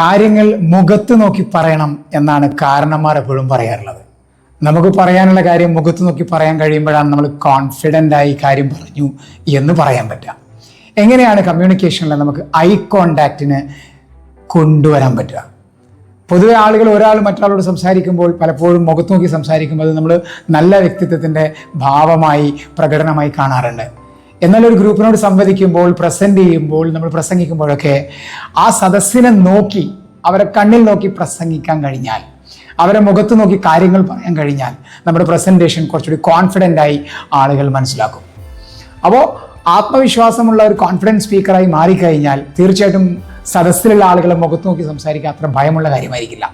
കാര്യങ്ങൾ മുഖത്ത് നോക്കി പറയണം എന്നാണ് കാരണന്മാർ എപ്പോഴും പറയാറുള്ളത്. നമുക്ക് പറയാനുള്ള കാര്യം മുഖത്ത് നോക്കി പറയാൻ കഴിയുമ്പോഴാണ് നമ്മൾ കോൺഫിഡൻ്റ് ആയി കാര്യം പറഞ്ഞു എന്ന് പറയാൻ പറ്റുക. എങ്ങനെയാണ് കമ്മ്യൂണിക്കേഷനിൽ നമുക്ക് ഐ കോണ്ടാക്റ്റിന് കൊണ്ടുവരാൻ പറ്റുക? പൊതുവെ ആളുകൾ ഒരാൾ മറ്റൊരാളോട് സംസാരിക്കുമ്പോൾ പലപ്പോഴും മുഖത്ത് നോക്കി സംസാരിക്കുമ്പോൾ അത് നമ്മൾ നല്ല വ്യക്തിത്വത്തിൻ്റെ ഭാവമായി പ്രകടനമായി കാണാറുണ്ട്. എന്നാൽ ഒരു ഗ്രൂപ്പിനോട് സംവദിക്കുമ്പോൾ, പ്രസന്റ് ചെയ്യുമ്പോൾ, നമ്മൾ പ്രസംഗിക്കുമ്പോഴൊക്കെ ആ സദസ്സിനെ നോക്കി, അവരെ കണ്ണിൽ നോക്കി പ്രസംഗിക്കാൻ കഴിഞ്ഞാൽ, അവരെ മുഖത്ത് നോക്കി കാര്യങ്ങൾ പറയാൻ കഴിഞ്ഞാൽ നമ്മുടെ പ്രസന്റേഷൻ കുറച്ചുകൂടി കോൺഫിഡൻ്റ് ആയി ആളുകൾ മനസ്സിലാക്കും. അപ്പോൾ ആത്മവിശ്വാസമുള്ള ഒരു കോൺഫിഡൻസ് സ്പീക്കറായി മാറിക്കഴിഞ്ഞാൽ തീർച്ചയായിട്ടും സദസ്സിലുള്ള ആളുകളെ മുഖത്ത് നോക്കി സംസാരിക്കാൻ അത്ര ഭയമുള്ള കാര്യമായിരിക്കില്ല.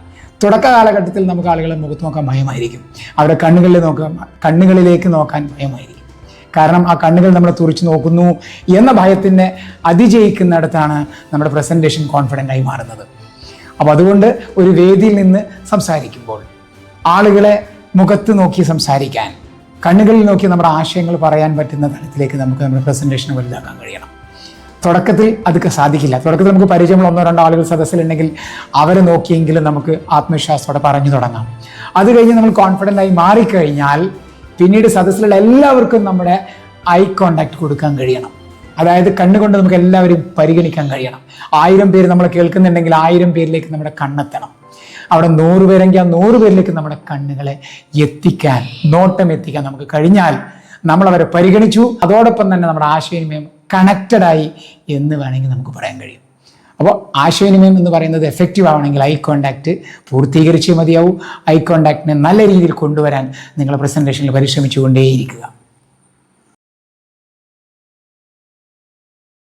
തുടക്ക കാലഘട്ടത്തിൽ നമുക്ക് ആളുകളെ മുഖത്ത് നോക്കാൻ ഭയമായിരിക്കും, അവരുടെ കണ്ണുകളിലേക്ക് നോക്കാൻ ഭയമായിരിക്കും. കാരണം ആ കണ്ണുകൾ നമ്മളെ തുറിച്ച് നോക്കുന്നു എന്ന ഭയത്തിനെ അതിജയിക്കുന്നിടത്താണ് നമ്മുടെ പ്രസന്റേഷൻ കോൺഫിഡൻ്റ് ആയി മാറുന്നത്. അപ്പോൾ അതുകൊണ്ട് ഒരു വേദിയിൽ നിന്ന് സംസാരിക്കുമ്പോൾ ആളുകളെ മുഖത്ത് നോക്കി സംസാരിക്കാൻ, കണ്ണുകളിൽ നോക്കി നമ്മുടെ ആശയങ്ങൾ പറയാൻ പറ്റുന്ന തലത്തിലേക്ക് നമുക്ക് നമ്മുടെ പ്രസന്റേഷൻ വലുതാക്കാൻ കഴിയണം. തുടക്കത്തിൽ അതൊക്കെ സാധിക്കില്ല. തുടക്കത്തിൽ നമുക്ക് പരിചയമുള്ള 1-2 ആളുകൾ സദസ്സിലുണ്ടെങ്കിൽ അവരെ നോക്കിയെങ്കിലും നമുക്ക് ആത്മവിശ്വാസത്തോടെ പറഞ്ഞു തുടങ്ങാം. അത് കഴിഞ്ഞ് നമ്മൾ കോൺഫിഡൻ്റ് ആയി മാറിക്കഴിഞ്ഞാൽ പിന്നീട് സദസ്സിലുള്ള എല്ലാവർക്കും നമ്മുടെ ഐ കോണ്ടാക്ട് കൊടുക്കാൻ കഴിയണം. അതായത് കണ്ണുകൊണ്ട് നമുക്ക് എല്ലാവരും പരിഗണിക്കാൻ കഴിയണം. 1000 പേര് നമ്മൾ കേൾക്കുന്നുണ്ടെങ്കിൽ 1000 പേരിലേക്ക് നമ്മുടെ കണ്ണെത്തണം. അവിടെ 100 പേരെങ്കിൽ ആ 100 പേരിലേക്ക് നമ്മുടെ കണ്ണുകളെ എത്തിക്കാൻ, നോട്ടം എത്തിക്കാൻ നമുക്ക് കഴിഞ്ഞാൽ നമ്മൾ അവരെ പരിഗണിച്ചു, അതോടൊപ്പം തന്നെ നമ്മുടെ ആശയവിനിമയം കണക്റ്റഡായി എന്ന് വേണമെങ്കിൽ നമുക്ക് പറയാൻ കഴിയും. അപ്പോൾ ആശയവിനിമയം എന്ന് പറയുന്നത് എഫക്റ്റീവ് ആവണമെങ്കിൽ ഐ കോണ്ടാക്ട് പൂർത്തീകരിച്ചേ മതിയാവും. ഐ കോണ്ടാക്റ്റിനെ നല്ല രീതിയിൽ കൊണ്ടുവരാൻ നിങ്ങൾ പ്രസന്റേഷനിൽ പരിശ്രമിച്ചുകൊണ്ടേയിരിക്കുക.